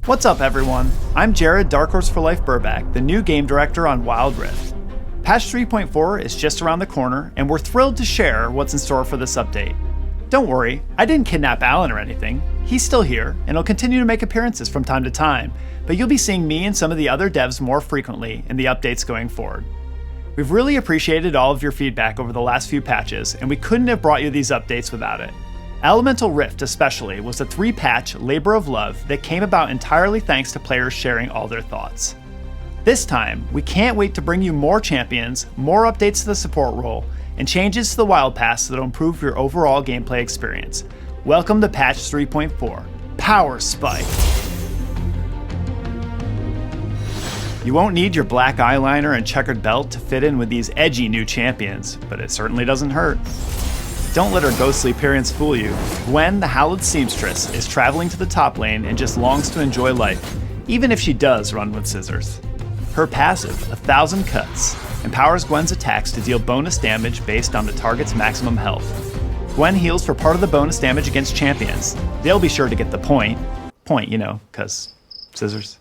What's up, everyone? I'm Jared Dark Horse for Life Burback, the new game director on Wild Rift. Patch 3.4 is just around the corner, and we're thrilled to share what's in store for this update. Don't worry, I didn't kidnap Alan or anything. He's still here, and he'll continue to make appearances from time to time, but you'll be seeing me and some of the other devs more frequently in the updates going forward. We've really appreciated all of your feedback over the last few patches, and we couldn't have brought you these updates without it. Elemental Rift especially was a 3-patch labor of love that came about entirely thanks to players sharing all their thoughts. This time, we can't wait to bring you more champions, more updates to the support role, and changes to the Wild Pass that'll improve your overall gameplay experience. Welcome to Patch 3.4, Power Spike! You won't need your black eyeliner and checkered belt to fit in with these edgy new champions, but it certainly doesn't hurt. Don't let her ghostly appearance fool you. Gwen, the Hallowed Seamstress, is traveling to the top lane and just longs to enjoy life, even if she does run with scissors. Her passive, 1,000 Cuts, empowers Gwen's attacks to deal bonus damage based on the target's maximum health. Gwen heals for part of the bonus damage against champions. They'll be sure to get the point. Point, you know, 'cause scissors.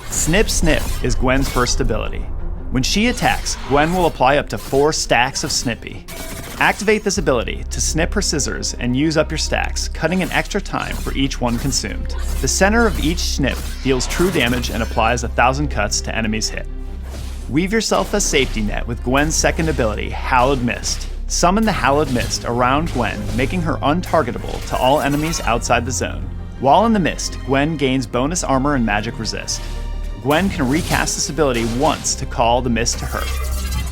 Snip Snip is Gwen's first ability. When she attacks, Gwen will apply up to 4 stacks of Snippy. Activate this ability to snip her scissors and use up your stacks, cutting an extra time for each one consumed. The center of each snip deals true damage and applies 1,000 cuts to enemies hit. Weave yourself a safety net with Gwen's second ability, Hallowed Mist. Summon the Hallowed Mist around Gwen, making her untargetable to all enemies outside the zone. While in the mist, Gwen gains bonus armor and magic resist. Gwen can recast this ability once to call the mist to her.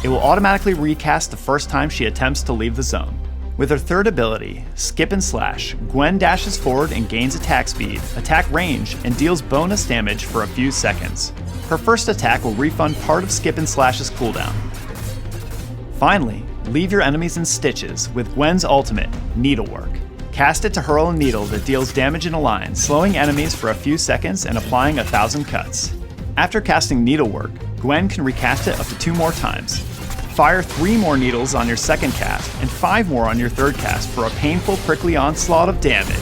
It will automatically recast the first time she attempts to leave the zone. With her third ability, Skip and Slash, Gwen dashes forward and gains attack speed, attack range, and deals bonus damage for a few seconds. Her first attack will refund part of Skip and Slash's cooldown. Finally, leave your enemies in stitches with Gwen's ultimate, Needlework. Cast it to hurl a needle that deals damage in a line, slowing enemies for a few seconds and applying 1,000 cuts. After casting Needlework, Gwen can recast it up to 2 more times. Fire 3 more needles on your second cast, and 5 more on your third cast for a painful, prickly onslaught of damage.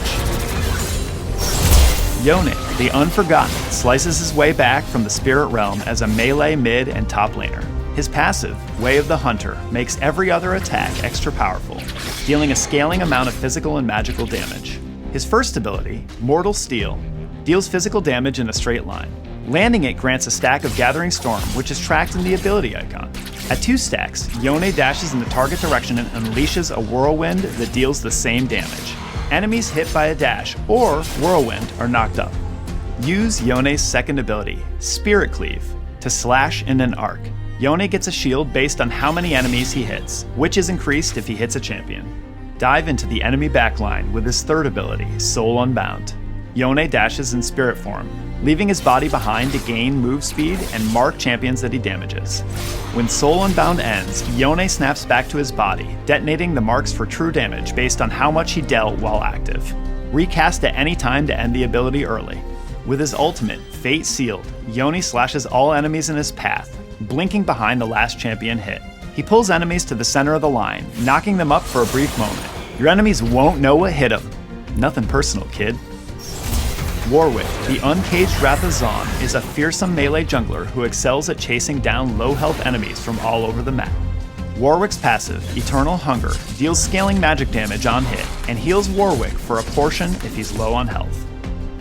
Yone, the Unforgotten, slices his way back from the Spirit Realm as a melee, mid, and top laner. His passive, Way of the Hunter, makes every other attack extra powerful, dealing a scaling amount of physical and magical damage. His first ability, Mortal Steel, deals physical damage in a straight line. Landing it grants a stack of Gathering Storm, which is tracked in the ability icon. At 2 stacks, Yone dashes in the target direction and unleashes a whirlwind that deals the same damage. Enemies hit by a dash or whirlwind are knocked up. Use Yone's second ability, Spirit Cleave, to slash in an arc. Yone gets a shield based on how many enemies he hits, which is increased if he hits a champion. Dive into the enemy backline with his third ability, Soul Unbound. Yone dashes in spirit form, leaving his body behind to gain move speed and mark champions that he damages. When Soul Unbound ends, Yone snaps back to his body, detonating the marks for true damage based on how much he dealt while active. Recast at any time to end the ability early. With his ultimate, Fate Sealed, Yone slashes all enemies in his path, blinking behind the last champion hit. He pulls enemies to the center of the line, knocking them up for a brief moment. Your enemies won't know what hit them. Nothing personal, kid. Warwick, the Uncaged Wrath of Zon, is a fearsome melee jungler who excels at chasing down low-health enemies from all over the map. Warwick's passive, Eternal Hunger, deals scaling magic damage on hit and heals Warwick for a portion if he's low on health.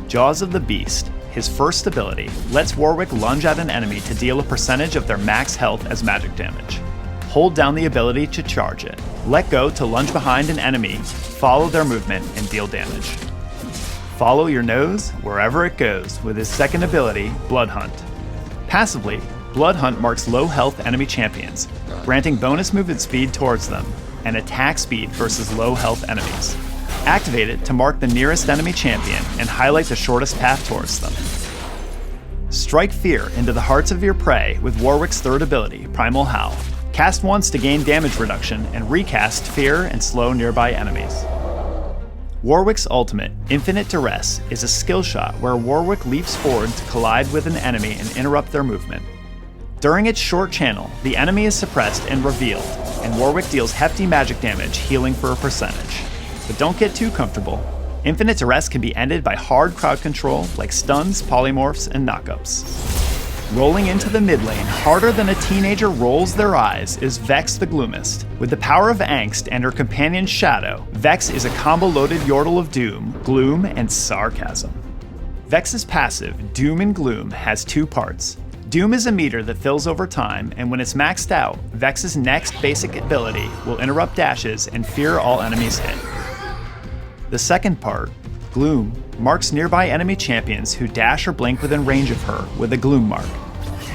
Jaws of the Beast, his first ability, lets Warwick lunge at an enemy to deal a percentage of their max health as magic damage. Hold down the ability to charge it. Let go to lunge behind an enemy, follow their movement, and deal damage. Follow your nose wherever it goes with his second ability, Blood Hunt. Passively, Blood Hunt marks low health enemy champions, granting bonus movement speed towards them and attack speed versus low health enemies. Activate it to mark the nearest enemy champion and highlight the shortest path towards them. Strike fear into the hearts of your prey with Warwick's third ability, Primal Howl. Cast once to gain damage reduction and recast fear and slow nearby enemies. Warwick's ultimate, Infinite Duress, is a skill shot where Warwick leaps forward to collide with an enemy and interrupt their movement. During its short channel, the enemy is suppressed and revealed, and Warwick deals hefty magic damage, healing for a percentage. But don't get too comfortable. Infinite Duress can be ended by hard crowd control like stuns, polymorphs, and knockups. Rolling into the mid lane harder than a teenager rolls their eyes is Vex the Gloomist. With the power of Angst and her companion Shadow, Vex is a combo-loaded yordle of doom, gloom, and sarcasm. Vex's passive, Doom and Gloom, has two parts. Doom is a meter that fills over time, and when it's maxed out, Vex's next basic ability will interrupt dashes and fear all enemies hit. The second part, Gloom, marks nearby enemy champions who dash or blink within range of her with a Gloom mark.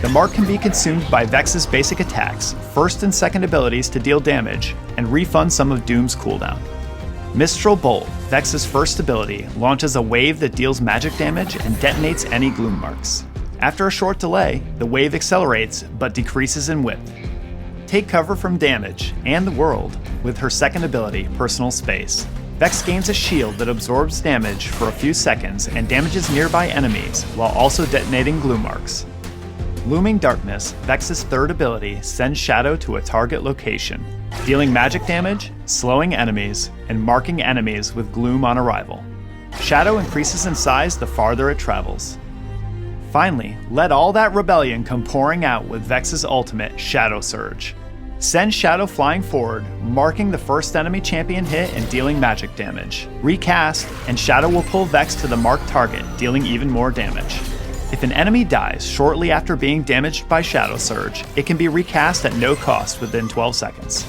The mark can be consumed by Vex's basic attacks, first and second abilities to deal damage, and refund some of Doom's cooldown. Mistral Bolt, Vex's first ability, launches a wave that deals magic damage and detonates any Gloom marks. After a short delay, the wave accelerates but decreases in width. Take cover from damage and the world with her second ability, Personal Space. Vex gains a shield that absorbs damage for a few seconds and damages nearby enemies while also detonating Gloom marks. Looming Darkness, Vex's third ability, sends Shadow to a target location, dealing magic damage, slowing enemies, and marking enemies with Gloom on arrival. Shadow increases in size the farther it travels. Finally, let all that rebellion come pouring out with Vex's ultimate, Shadow Surge. Send Shadow flying forward, marking the first enemy champion hit and dealing magic damage. Recast, and Shadow will pull Vex to the marked target, dealing even more damage. If an enemy dies shortly after being damaged by Shadow Surge, it can be recast at no cost within 12 seconds.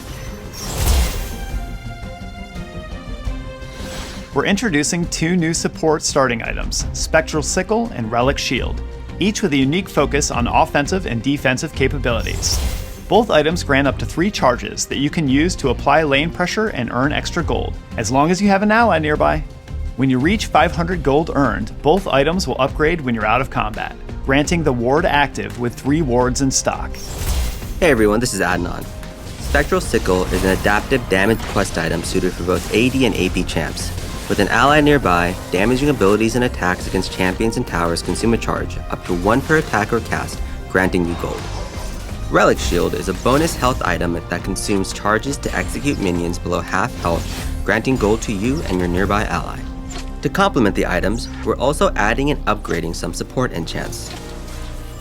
We're introducing two new support starting items, Spectral Sickle and Relic Shield, each with a unique focus on offensive and defensive capabilities. Both items grant up to 3 charges that you can use to apply lane pressure and earn extra gold, as long as you have an ally nearby. When you reach 500 gold earned, both items will upgrade when you're out of combat, granting the ward active with 3 wards in stock. Hey everyone, this is Adnan. Spectral Sickle is an adaptive damage quest item suited for both AD and AP champs. With an ally nearby, damaging abilities and attacks against champions and towers consume a charge, up to 1 per attack or cast, granting you gold. Relic Shield is a bonus health item that consumes charges to execute minions below half health, granting gold to you and your nearby ally. To complement the items, we're also adding and upgrading some support enchants.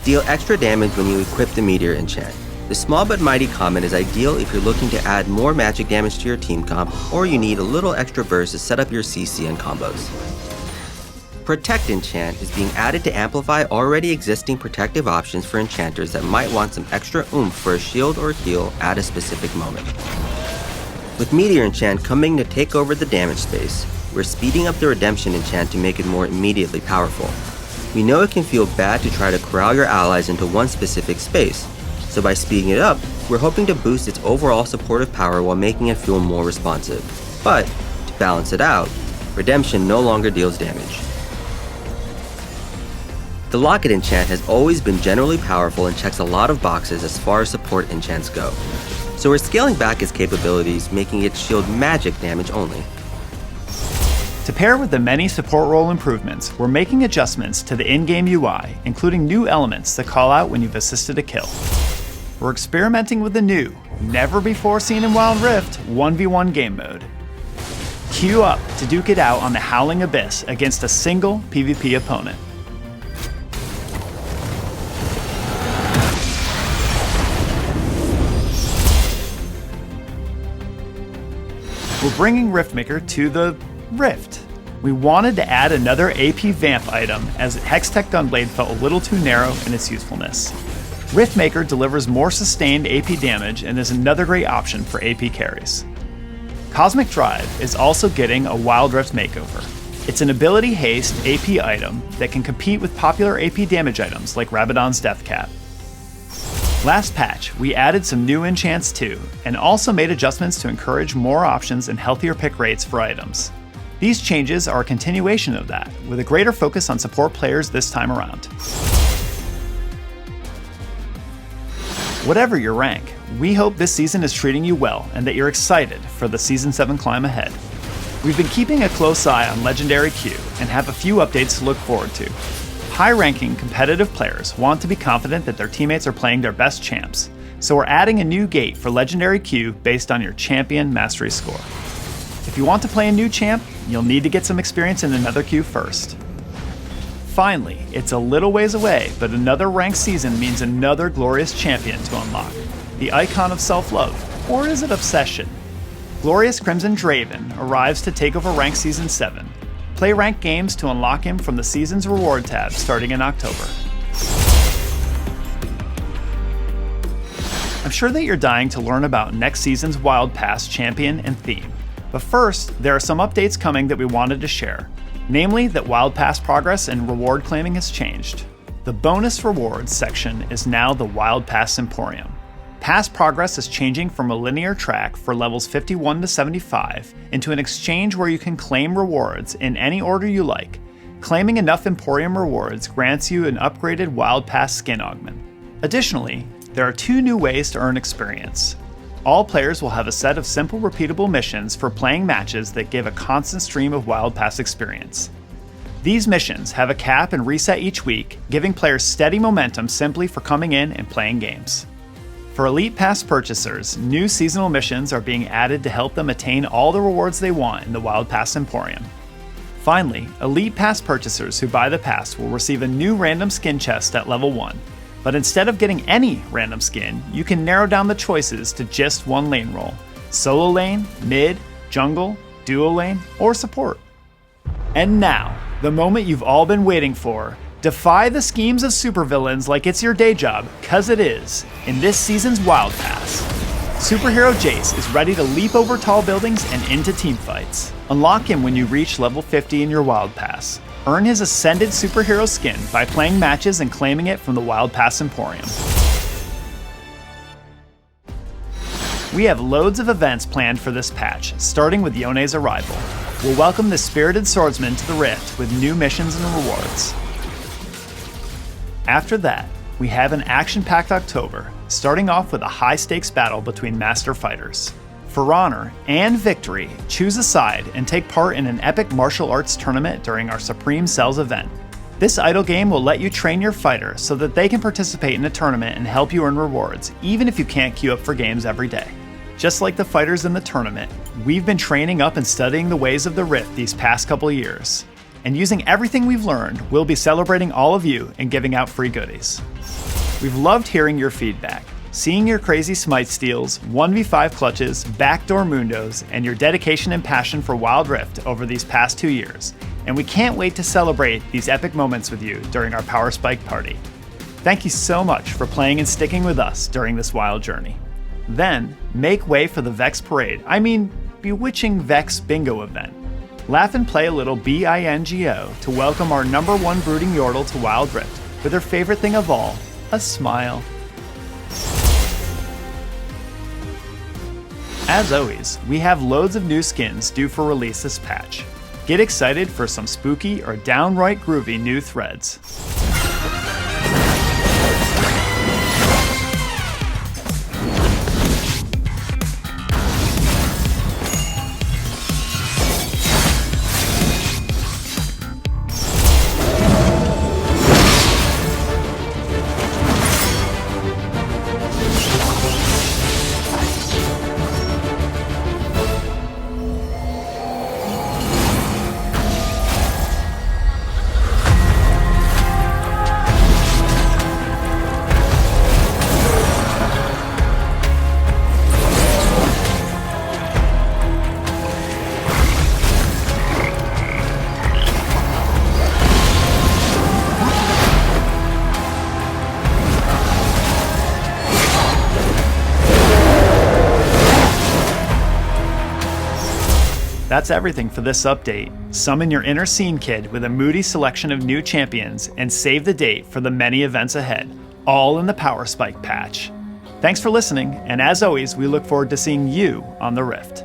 Deal extra damage when you equip the Meteor enchant. The small but mighty comment is ideal if you're looking to add more magic damage to your team comp, or you need a little extra burst to set up your CC and combos. Protect enchant is being added to amplify already existing protective options for enchanters that might want some extra oomph for a shield or heal at a specific moment. With Meteor enchant coming to take over the damage space, we're speeding up the redemption enchant to make it more immediately powerful. We know it can feel bad to try to corral your allies into one specific space, so by speeding it up, we're hoping to boost its overall supportive power while making it feel more responsive. But, to balance it out, redemption no longer deals damage. The Locket enchant has always been generally powerful and checks a lot of boxes as far as support enchants go. So we're scaling back its capabilities, making it shield magic damage only. To pair with the many support role improvements, we're making adjustments to the in-game UI, including new elements that call out when you've assisted a kill. We're experimenting with the new, never-before-seen in Wild Rift, 1v1 game mode. Queue up to duke it out on the Howling Abyss against a single PvP opponent. We're bringing Riftmaker to the Rift. We wanted to add another AP vamp item as Hextech Gunblade felt a little too narrow in its usefulness. Riftmaker delivers more sustained AP damage and is another great option for AP carries. Cosmic Drive is also getting a Wild Rift makeover. It's an ability haste AP item that can compete with popular AP damage items like Rabadon's Death Cap. Last patch, we added some new enchants too, and also made adjustments to encourage more options and healthier pick rates for items. These changes are a continuation of that, with a greater focus on support players this time around. Whatever your rank, we hope this season is treating you well and that you're excited for the Season 7 climb ahead. We've been keeping a close eye on Legendary Q and have a few updates to look forward to. High-ranking competitive players want to be confident that their teammates are playing their best champs, so we're adding a new gate for Legendary Q based on your champion mastery score. If you want to play a new champ, you'll need to get some experience in another queue first. Finally, it's a little ways away, but another ranked season means another glorious champion to unlock. The icon of self-love, or is it obsession? Glorious Crimson Draven arrives to take over ranked Season 7. Play ranked games to unlock him from the season's reward tab starting in October. I'm sure that you're dying to learn about next season's Wild Pass champion and theme. But first, there are some updates coming that we wanted to share. Namely, that Wild Pass progress and reward claiming has changed. The bonus rewards section is now the Wild Pass Emporium. Pass progress is changing from a linear track for levels 51 to 75 into an exchange where you can claim rewards in any order you like. Claiming enough Emporium rewards grants you an upgraded Wild Pass skin augment. Additionally, there are 2 new ways to earn experience. All players will have a set of simple repeatable missions for playing matches that give a constant stream of Wild Pass experience. These missions have a cap and reset each week, giving players steady momentum simply for coming in and playing games. For Elite Pass purchasers, new seasonal missions are being added to help them attain all the rewards they want in the Wild Pass Emporium. Finally, Elite Pass purchasers who buy the pass will receive a new random skin chest at level 1. But instead of getting any random skin, you can narrow down the choices to just one lane role: solo lane, mid, jungle, duo lane, or support. And now, the moment you've all been waiting for. Defy the schemes of supervillains like it's your day job, cause it is, in this season's Wild Pass. Superhero Jace is ready to leap over tall buildings and into teamfights. Unlock him when you reach level 50 in your Wild Pass. Earn his Ascended Superhero skin by playing matches and claiming it from the Wild Pass Emporium. We have loads of events planned for this patch, starting with Yone's arrival. We'll welcome the Spirited Swordsman to the Rift with new missions and rewards. After that, we have an action-packed October, starting off with a high-stakes battle between master fighters. For honor and victory, choose a side and take part in an epic martial arts tournament during our Supreme Cells event. This idle game will let you train your fighter so that they can participate in a tournament and help you earn rewards, even if you can't queue up for games every day. Just like the fighters in the tournament, we've been training up and studying the ways of the Rift these past couple of years. And using everything we've learned, we'll be celebrating all of you and giving out free goodies. We've loved hearing your feedback. Seeing your crazy smite steals, 1v5 clutches, backdoor mundos, and your dedication and passion for Wild Rift over these past 2 years. And we can't wait to celebrate these epic moments with you during our Power Spike party. Thank you so much for playing and sticking with us during this wild journey. Then, make way for the Vex Parade, Bewitching Vex Bingo event. Laugh and play a little BINGO to welcome our #1 brooding Yordle to Wild Rift with her favorite thing of all, a smile. As always, we have loads of new skins due for release this patch. Get excited for some spooky or downright groovy new threads. That's everything for this update. Summon your inner scene kid with a moody selection of new champions and save the date for the many events ahead, all in the Power Spike patch. Thanks for listening, and as always, we look forward to seeing you on the Rift.